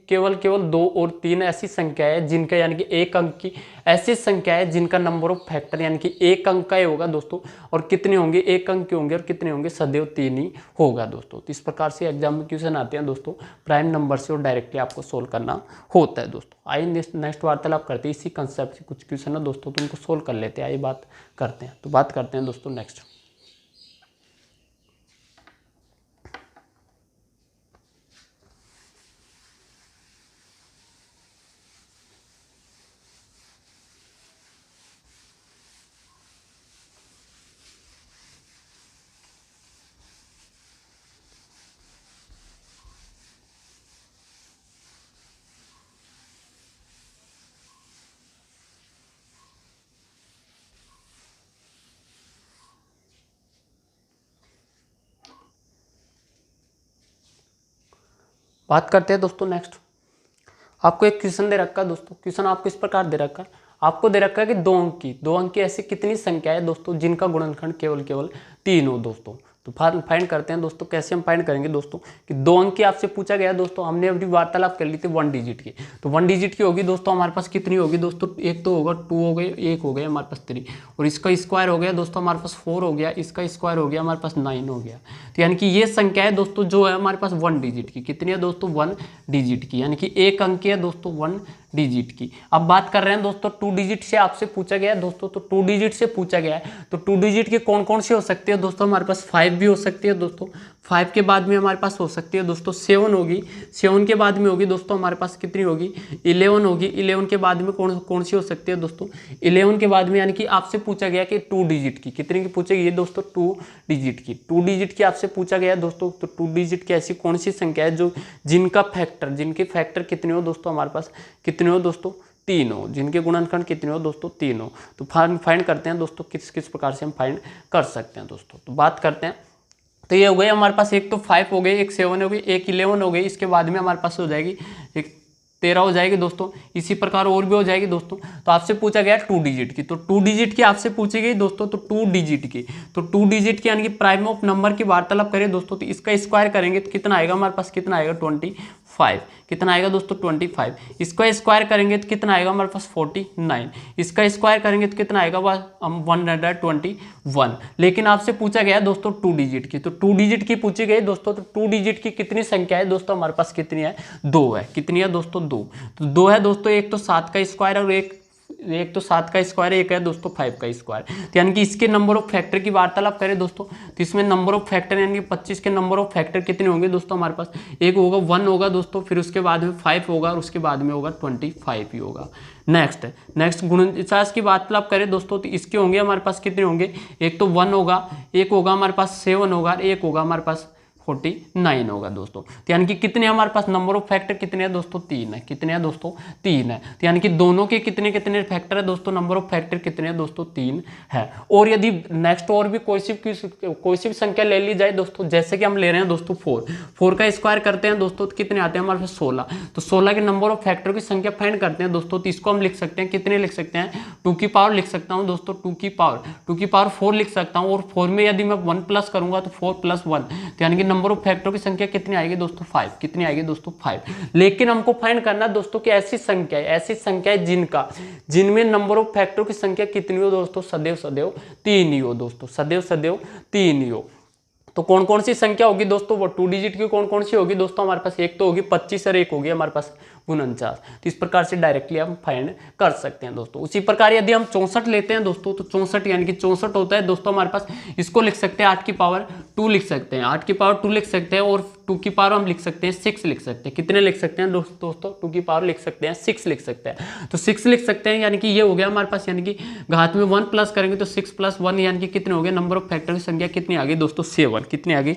Speaker 1: केवल 2 और 3 ऐसी संख्या है जिनका यानी कि एक अंक की ऐसी संख्या है जिनका नंबर ऑफ फैक्टर यानी कि एक अंक का ही होगा दोस्तों। और कितने होंगे? एक अंक के होंगे और कितने होंगे? सदैव 3 ही होगा दोस्तों। तो इस प्रकार से एग्जाम में क्वेश्चन आते हैं दोस्तों प्राइम नंबर से और डायरेक्टली आपको सोल्व करना होता है दोस्तों। आइए नेक्स्ट वार्तालाप करते हैं इसी कंसेप्ट से कुछ क्वेश्चन है दोस्तों, तो उनको सोल्व कर लेते हैं। आइए बात करते हैं, तो बात करते हैं दोस्तों नेक्स्ट। बात करते हैं दोस्तों नेक्स्ट। आपको एक क्वेश्चन दे रखा है दोस्तों। क्वेश्चन आपको इस प्रकार दे रखा है, आपको दे रखा है कि 2 अंक की ऐसी कितनी संख्या है दोस्तों जिनका गुणनखंड केवल 3 हो दोस्तों। तो फाइंड करते हैं दोस्तों। कैसे हम फाइंड करेंगे दोस्तों कि 2 अंक की आपसे पूछा गया दोस्तों, हमने अभी वार्तालाप कर ली थी 1 डिजिट की, तो 1 डिजिट की होगी दोस्तों हमारे पास कितनी होगी दोस्तों, एक तो होगा 2 हो गए, एक हो गया हमारे पास 3, और इसका स्क्वायर हो गया दोस्तों हमारे पास 4 हो गया, इसका स्क्वायर हो गया हमारे पास 9 हो गया। तो यानी कि ये संख्या है दोस्तों जो है हमारे पास 1 डिजिट की, कितनी है दोस्तों 1 डिजिट की, यानी कि एक अंक की है दोस्तों 1 डिजिट की। अब बात कर रहे हैं दोस्तों 2 डिजिट से आपसे पूछा गया है दोस्तों, तो 2 डिजिट से पूछा गया है, तो 2 डिजिट की कौन कौन सी हो सकती है दोस्तों, हमारे पास 5 भी हो सकती है दोस्तों, 5 के बाद में हमारे पास हो सकती है दोस्तों 7 होगी, 7 के बाद में होगी दोस्तों हमारे पास कितनी होगी 11 होगी, 11 के बाद में कौन कौन सी हो सकती है दोस्तों 11 के बाद में, यानी कि आपसे पूछा गया कि 2 डिजिट की कितने की पूछेगी दोस्तों 2 डिजिट की, 2 डिजिट की आपसे पूछा गया दोस्तों। तो 2 डिजिट की ऐसी कौन सी संख्या है जो जिनके फैक्टर कितने हो दोस्तों हमारे पास, कितने हो दोस्तों 3 हो, जिनके गुणनखंड कितने हो दोस्तों 3 हो। तो फाइंड करते हैं दोस्तों किस किस प्रकार से हम फाइंड कर सकते हैं दोस्तों। तो बात करते हैं, तो ये हो गई हमारे पास, एक तो 5 हो गई, एक 7 हो गई, एक 11 हो गई, इसके बाद में हमारे पास हो जाएगी एक 13 हो जाएगी दोस्तों, इसी प्रकार और भी हो जाएगी दोस्तों। तो आपसे पूछा गया 2 डिजिट की, तो 2 डिजिट की आपसे पूछी गई दोस्तों, तो 2 डिजिट की, तो 2 डिजिट की यानी कि प्राइम ऑफ नंबर की वार्तालाप करें दोस्तों, तो इसका स्क्वायर करेंगे तो कितना आएगा हमारे पास, कितना आएगा 25, कितना आएगा दोस्तों 25, इसका स्क्वायर करेंगे तो कितना आएगा हमारे पास 49, इसका स्क्वायर करेंगे तो कितना आएगा 121। लेकिन आपसे पूछा गया दोस्तों 2 डिजिट की, तो 2 डिजिट की पूछी गई दोस्तों, तो 2 डिजिट की कितनी संख्या है दोस्तों हमारे पास, कितनी है 2 है, कितनी है दोस्तों 2, तो 2 है दोस्तों, एक तो 7 का स्क्वायर और एक तो 7 का स्क्वायर, एक है दोस्तों 5 का स्क्वायर। तो यानी कि इसके नंबर ऑफ फैक्टर की वार्तालाप करें दोस्तों, तो इसमें नंबर ऑफ फैक्टर यानी कि 25 के नंबर ऑफ फैक्टर कितने होंगे दोस्तों हमारे पास, एक होगा 1 होगा दोस्तों, फिर उसके बाद में 5 होगा और उसके बाद में होगा 25 ही होगा। नेक्स्ट गुणनचास की वार्तालाप करें दोस्तों, तो इसके होंगे हमारे पास कितने होंगे, एक तो 1 होगा, एक होगा हमारे पास 7 होगा, एक होगा हमारे पास 49 होगा दोस्तों। तो यानी कि कितने हमारे पास नंबर ऑफ फैक्टर कितने हैं दोस्तों 3 है, कितने हैं दोस्तों 3 है। तो यानी कि दोनों के कितने कितने फैक्टर है दोस्तों, नंबर ऑफ फैक्टर कितने हैं दोस्तों 3 है। और यदि नेक्स्ट और भी कोई सी भी संख्या ले ली जाए दोस्तों, जैसे कि हम ले रहे हैं दोस्तों 4 का स्क्वायर करते हैं दोस्तों, तो कितने आते हैं हमारे पास 16, तो 16 के नंबर ऑफ फैक्टर की संख्या फाइंड करते हैं दोस्तों, तो इसको हम लिख सकते हैं, कितने लिख सकते हैं 2 की पावर लिख सकता हूँ दोस्तों, 2 की पावर 4 लिख सकता हूँ, और 4 में यदि मैं 1 प्लस करूंगा तो 4 + 1, तो यानी कि नंबर ऑफ फैक्टरों की संख्या कितनी आएगी दोस्तों 5, कितनी आएगी दोस्तों 5। लेकिन हमको फाइंड करना दोस्तों कि ऐसी संख्या है जिनमें नंबर ऑफ फैक्टरों की संख्या कितनी हो दोस्तों, सदैव 3 ही हो दोस्तों, सदैव 3 ही हो। तो कौन कौन सी संख्या होगी दोस्तों, वो 2 डिजिट की कौन कौन सी होगी दोस्तों हमारे पास, एक तो होगी 25 और एक होगी हमारे पास 49। तो इस प्रकार से डायरेक्टली हम फाइंड कर सकते हैं दोस्तों। उसी प्रकार यदि हम 64 लेते हैं दोस्तों, तो 64 यानी कि 64 होता है दोस्तों हमारे पास, इसको लिख सकते हैं 8 की पावर 2 लिख सकते हैं, 8 की पावर 2 लिख सकते हैं, और 2 की पावर हम लिख सकते हैं 6 लिख सकते हैं, कितने लिख सकते हैं दोस्तों 2 की पावर लिख सकते हैं 6 लिख सकते हैं, तो 6 लिख सकते हैं, यानी कि ये हो गया हमारे पास, यानी कि घात में 1 प्लस करेंगे तो 6 + 1 यानी कि कितने हो गए, नंबर ऑफ फैक्टर की संख्या कितनी आ गई दोस्तों 7, कितनी आ गई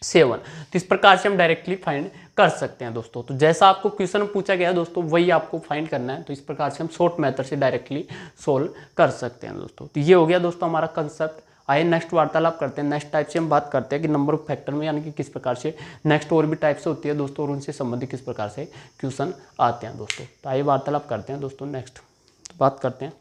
Speaker 1: 7। तो इस प्रकार से हम डायरेक्टली फाइंड कर सकते हैं दोस्तों। तो जैसा आपको क्वेश्चन पूछा गया दोस्तों वही आपको फाइंड करना है, तो इस प्रकार से हम शॉर्ट मेथड से डायरेक्टली सोल्व कर सकते हैं दोस्तों। तो ये हो गया दोस्तों हमारा कंसेप्ट। आइए नेक्स्ट वार्तालाप करते हैं, नेक्स्ट टाइप से हम बात करते हैं कि नंबर ऑफ फैक्टर में यानी कि किस प्रकार से नेक्स्ट और भी टाइप से होती है दोस्तों, और उनसे संबंधित किस प्रकार से क्वेश्चन आते हैं दोस्तों। तो आइए वार्तालाप करते हैं दोस्तों, नेक्स्ट बात करते हैं।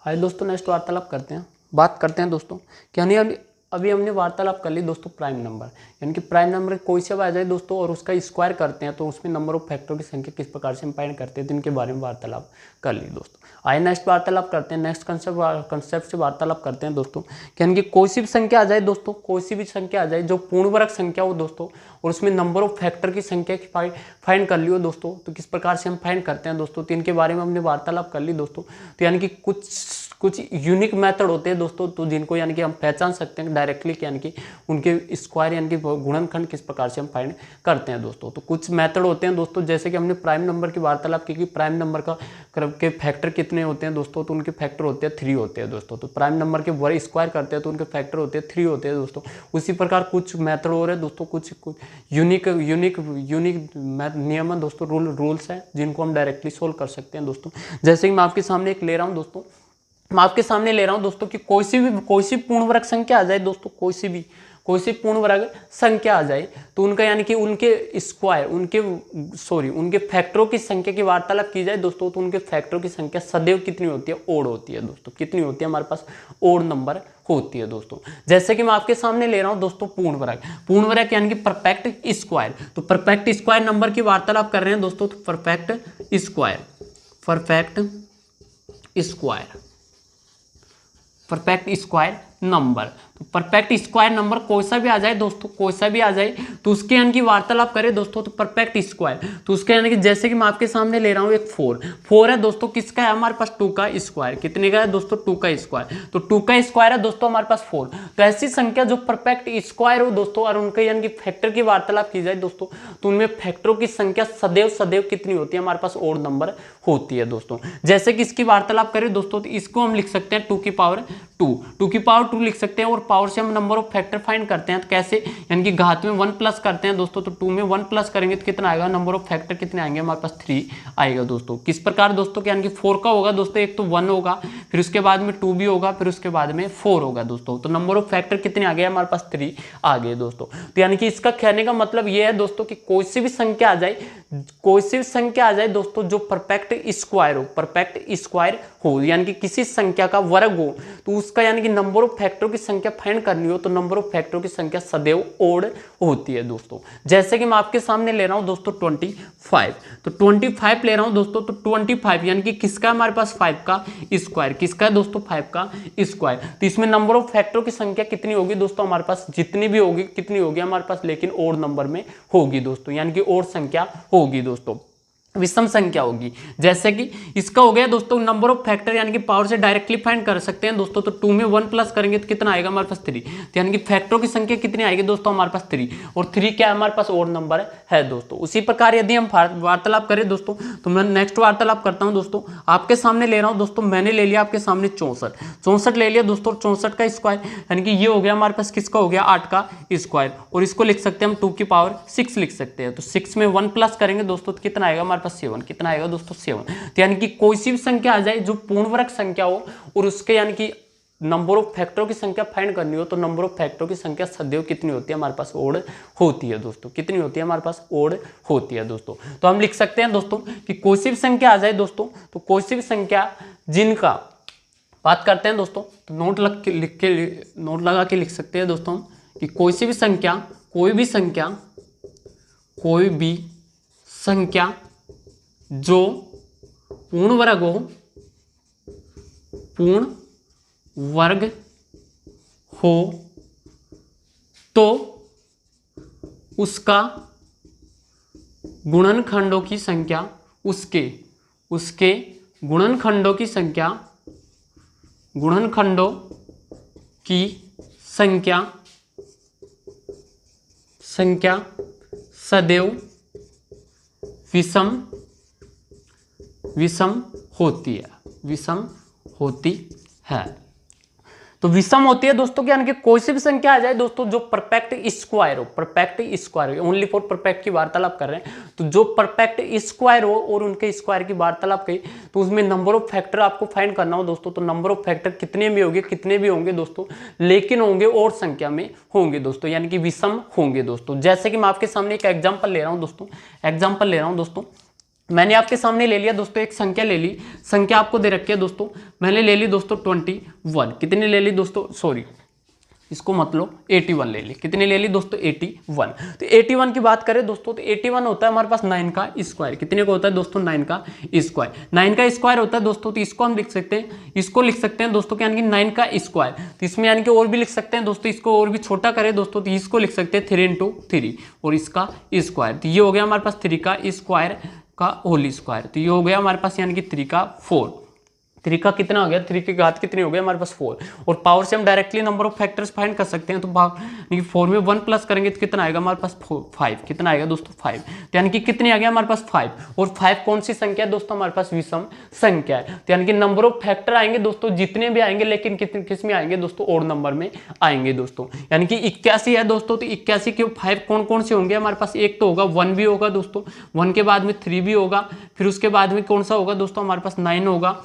Speaker 1: आइए दोस्तों नेक्स्ट वार्तालाप करते हैं, बात करते हैं दोस्तों कि अभी हमने वार्तालाप कर ली दोस्तों प्राइम नंबर यानी कि प्राइम नंबर कोई से आ जाए दोस्तों और उसका स्क्वायर करते हैं तो उसमें नंबर ऑफ फैक्टरों की संख्या किस प्रकार से हम फाइंड करते हैं, तो इनके बारे में वार्तालाप कर ली दोस्तों। आइए नेक्स्ट वार्तालाप करते हैं, नेक्स्ट कंसेप्ट से वार्तालाप करते हैं दोस्तों। यानी कि कोई सी भी संख्या आ जाए दोस्तों, कोई सी भी संख्या आ जाए जो पूर्ण वर्ग संख्या हो दोस्तों और उसमें नंबर ऑफ फैक्टर की संख्या की फाइंड कर लियो दोस्तों, तो किस प्रकार से हम फाइंड करते हैं दोस्तों, तो इनके बारे में हमने वार्तालाप कर ली दोस्तों। तो यानी कि कुछ यूनिक मेथड होते हैं दोस्तों, तो जिनको यानी कि हम पहचान सकते हैं डायरेक्टली, यानी कि उनके स्क्वायर यानी कि गुणनखंड किस प्रकार से हम फाइंड करते हैं दोस्तों। तो कुछ मेथड होते हैं दोस्तों, जैसे कि हमने प्राइम नंबर की वार्तालाप की कि प्राइम नंबर के फैक्टर कितने होते हैं दोस्तों, तो उनके फैक्टर होते हैं 3 होते हैं दोस्तों। तो प्राइम नंबर के वर्ग स्क्वायर करते हैं तो उनके फैक्टर होते हैं 3 होते हैं दोस्तों। उसी प्रकार कुछ मेथड हो रहे हैं दोस्तों, कुछ यूनिक नियम है दोस्तों, रूल्स हैं जिनको हम डायरेक्टली सोल्व कर सकते हैं दोस्तों। जैसे कि मैं आपके सामने एक ले रहा हूं दोस्तों, मैं आपके सामने ले रहा हूं दोस्तों कि कोई सी पूर्ण वर्ग संख्या आ जाए दोस्तों, कोई सी पूर्ण वर्ग संख्या आ जाए तो उनका यानी कि उनके फैक्टरों की संख्या की वार्तालाप की जाए दोस्तों, तो उनके फैक्टरों की संख्या सदैव कितनी होती है, ओड होती है दोस्तों। कितनी होती है, हमारे पास ओड नंबर होती है दोस्तों। जैसे कि मैं आपके सामने ले रहा हूं दोस्तों पूर्ण वर्ग यानी कि परफेक्ट स्क्वायर, तो परफेक्ट स्क्वायर नंबर की वार्तालाप कर रहे हैं दोस्तों, तो परफेक्ट स्क्वायर नंबर, तो परफेक्ट स्क्वायर नंबर कोई सा भी आ जाए दोस्तों, कोई सा भी आ जाए तो उसके यानी कि वार्तालाप करें दोस्तों, तो परफेक्ट स्क्वायर, तो उसके यानी कि जैसे कि मैं आपके सामने ले रहा हूं एक 4 है दोस्तों, किसका है हमारे पास 2 का स्क्वायर, कितने का है दोस्तों 2 का स्क्वायर, तो 2 का स्क्वायर है दोस्तों हमारे पास 4। तो ऐसी संख्या जो परफेक्ट स्क्वायर हो दोस्तों और उनके यानी कि फैक्टर की वार्तालाप की जाए दोस्तों, तो उनमें फैक्टरों की संख्या सदैव कितनी होती है, हमारे पास ओड नंबर होती है दोस्तों। जैसे कि इसकी वार्तालाप करें दोस्तों, तो इसको हम लिख सकते हैं 2 की पावर 2 लिख सकते हैं, और पावर से हम नंबर ऑफ फैक्टर फाइंड करते हैं, तो कैसे, यानी कि घात में 1 प्लस करते हैं दोस्तों, तो 2 में 1 प्लस करेंगे तो कितना आएगा, नंबर ऑफ फैक्टर कितने आएंगे, हमारे पास 3 आएगा दोस्तों। किस प्रकार दोस्तों, यानी कि 4 का होगा दोस्तों, एक तो 1 होगा, फिर उसके बाद में 2 भी होगा, फिर उसके बाद में 4 होगा दोस्तों, तो नंबर ऑफ फैक्टर कितने आ गए, हमारे पास 3 आ गए दोस्तों। तो यानी कि इसका कहने का मतलब ये है दोस्तों कि कोई सी भी संख्या आ जाए दोस्तों जो परफेक्ट स्क्वायर हो, यानी कि किसी संख्या का वर्ग हो, तो उसका यानी कि नंबर ऑफ फैक्टरों की संख्या फाइंड करनी हो, तो नंबर ऑफ फैक्टरों की संख्या सदैव ओड होती है दोस्तों। जैसे कि मैं आपके सामने ले रहा हूं दोस्तों 25, तो 25 ले रहा हूं दोस्तों, तो 25 यानी कि किसका हमारे पास 5 का स्क्वायर, किसका है दोस्तों 5 का स्क्वायर, तो इसमें नंबर ऑफ फैक्टरों की संख्या कितनी होगी दोस्तों, हमारे पास जितनी भी होगी, कितनी होगी हमारे पास, लेकिन ओड नंबर में होगी दोस्तों, यानी कि ओड संख्या होगी दोस्तों, विषम संख्या होगी। जैसे कि इसका हो गया दोस्तों नंबर ऑफ फैक्टर, यानी कि पावर से डायरेक्टली फाइंड कर सकते हैं दोस्तों, तो 2 में 1 प्लस करेंगे तो कितना आएगा हमारे पास 3, तो यानी कि फैक्टरों की संख्या कितनी आएगी दोस्तों, हमारे पास 3, और 3 क्या है हमारे पास ओड नंबर है दोस्तों। उसी प्रकार यदि हम वार्तालाप करें दोस्तों, तो मैं नेक्स्ट वार्तालाप करता हूं दोस्तों, आपके सामने ले रहा हूं दोस्तों, मैंने ले लिया आपके सामने 64 ले लिया दोस्तों, 64 का स्क्वायर, यानी कि ये हो गया हमारे पास किसका हो गया 8 का स्क्वायर, और इसको लिख सकते हैं हम 2 की पावर 6 लिख सकते हैं, तो 6 में 1 प्लस करेंगे दोस्तों तो कितना आएगा हमारे पास 7, कितना आएगा दोस्तों 7। तो यानी कि कोई सी भी संख्या आ जाए जो पूर्ण वर्ग संख्या हो और उसके यानी कि नंबर ऑफ फैक्टरों की संख्या फाइंड करनी हो, तो नंबर ऑफ फैक्टरों की संख्या सदैव कितनी होती है हमारे पास, ओड होती है दोस्तों। कितनी होती है हमारे पास, ओड होती है दोस्तों। तो हम लिख सकते हैं दोस्तों कि कोई सी भी संख्या आ जाए दोस्तों, तो कोई सी भी संख्या जिनका बात करते हैं दोस्तों, तो नोट लगा के लिख सकते हैं दोस्तों कि कोई भी संख्या जो पूर्ण वर्ग हो तो उसका गुणनखंडों की संख्या उसके गुणनखंडों की संख्या सदैव विषम होती है। तो विषम होती है दोस्तों कि यानी कि कोई सी भी संख्या आ जाए दोस्तों जो परफेक्ट स्क्वायर हो, ओनली फॉर परफेक्ट की वार्तालाप कर रहे हैं, तो जो परफेक्ट स्क्वायर हो और उनके स्क्वायर की वार्तालाप कही, तो उसमें नंबर ऑफ फैक्टर आपको फाइंड करना हो दोस्तों, तो नंबर ऑफ फैक्टर कितने भी होंगे दोस्तों, लेकिन होंगे और संख्या में होंगे दोस्तों, यानी कि विषम होंगे दोस्तों। जैसे कि मैं आपके सामने एक एग्जाम्पल ले रहा हूं दोस्तों, मैंने आपके सामने ले लिया दोस्तों, एक संख्या ले ली, संख्या आपको दे रखी है दोस्तों, मैंने ले ली दोस्तों 21, कितनी ले ली दोस्तों, इसको मत लो, 81 ले ली। कितनी ले ली दोस्तों? 81। तो 81 की बात करें दोस्तों तो 81 होता है हमारे पास 9 का स्क्वायर। कितने का होता है दोस्तों? 9 का स्क्वायर। 9 का स्क्वायर होता है दोस्तों, तो इसको हम लिख सकते हैं, इसको लिख सकते हैं दोस्तों यानी कि 9 का स्क्वायर। तो इसमें यानी कि और भी लिख सकते हैं दोस्तों, इसको और भी छोटा करें दोस्तों तो इसको लिख सकते हैं 3 × 3 और इसका स्क्वायर। तो ये हो गया हमारे पास 3 का स्क्वायर का होल स्क्वायर। तो ये हो गया हमारे पास यानी कि 3 का 4। 3 का कितना हो गया? 3 की घात कितनी हो गई हमारे पास? 4। और पावर से हम directly number of factors find कर सकते हैं। तो 4 में 1 प्लस करेंगे तो कितना आएगा हमारे पास? 5। कितना आएगा दोस्तों? 5। तो यानी कि कितनी आ गया हमारे पास? 5। और 5 कौन सी संख्या है दोस्तों? हमारे पास विषम संख्या है। तो यानी कि नंबर ऑफ फैक्टर आएंगे दोस्तों जितने भी आएंगे, लेकिन किस में आएंगे दोस्तों? ओड नंबर में आएंगे दोस्तों। यानी कि 81 है दोस्तों, तो 81 के 5 कौन कौन से होंगे हमारे पास? एक तो होगा 1 भी होगा दोस्तों, 1 के बाद में 3 भी होगा, फिर उसके बाद में कौन सा होगा दोस्तों? हमारे पास 9 होगा।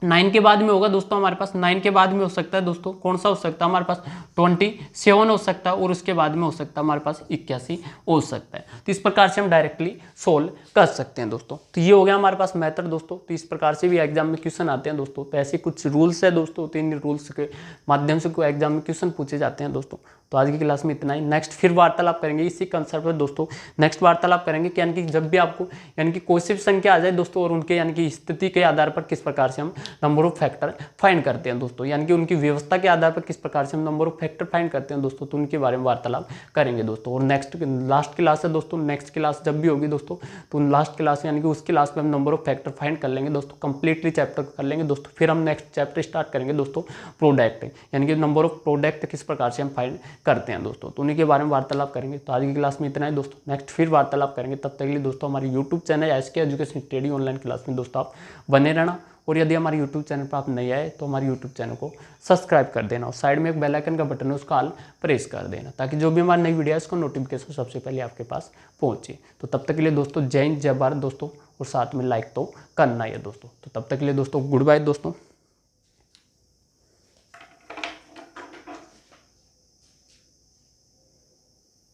Speaker 1: 9 के बाद में होगा दोस्तों हमारे पास, 9 के बाद में हो सकता है दोस्तों कौन सा हो सकता है हमारे पास? 27 हो सकता है, और उसके बाद में हो सकता है हमारे पास 81 हो सकता है। तो इस प्रकार से हम डायरेक्टली सोल्व कर सकते हैं दोस्तों। तो ये हो गया हमारे पास मेथड दोस्तों। तो इस प्रकार से भी एग्जाम में क्वेश्चन आते हैं दोस्तों। तो ऐसे कुछ रूल्स है दोस्तों, तो इन रूल्स के माध्यम से कोई एग्जाम में क्वेश्चन पूछे जाते हैं दोस्तों। तो आज की क्लास में इतना ही। नेक्स्ट फिर वार्तालाप करेंगे इसी कंसेप्ट पर दोस्तों। नेक्स्ट वार्तालाप करेंगे कि यानी कि जब भी आपको यानी कि कोई सी भी संख्या आ जाए दोस्तों और उनके यानी कि स्थिति के आधार पर किस प्रकार से हम नंबर ऑफ फैक्टर फाइंड करते हैं दोस्तों, यानी कि उनकी व्यवस्था के आधार पर किस प्रकार से हम नंबर ऑफ फैक्टर फाइंड करते हैं दोस्तों, तो उनके बारे में वार्तालाप करेंगे दोस्तों। और नेक्स्ट लास्ट क्लास है दोस्तों, नेक्स्ट क्लास जब भी होगी दोस्तों तो लास्ट क्लास यानी कि उस क्लास में हम नंबर ऑफ फैक्टर फाइंड कर लेंगे दोस्तों, कंप्लीटली चैप्टर कर लेंगे दोस्तों। फिर हम नेक्स्ट चैप्टर स्टार्ट करेंगे दोस्तों प्रोडक्ट, यानी कि नंबर ऑफ प्रोडक्ट किस प्रकार से हम फाइंड करते हैं दोस्तों, तो उन्हीं के बारे में वार्तालाप करेंगे। तो आज की क्लास में इतना है दोस्तों, नेक्स्ट फिर वार्तालाप करेंगे। तब तक के लिए दोस्तों हमारे YouTube channel SK education study online class में दोस्तों आप बने रहना। और यदि हमारे यूट्यूब चैनल पर आप नए आए तो हमारे यूट्यूब चैनल को सब्सक्राइब कर देना और साइड में एक बेल आइकन का बटन है उसका ऑल प्रेस कर देना, ताकि जो भी हमारी नई वीडियो है उसका नोटिफिकेशन सबसे पहले आपके पास पहुंचे। तो तब तक के लिए दोस्तों जय हिंद जय भारत दोस्तों, और साथ में लाइक तो करना ही है दोस्तों। तो तब तक के लिए दोस्तों गुड बाय दोस्तों।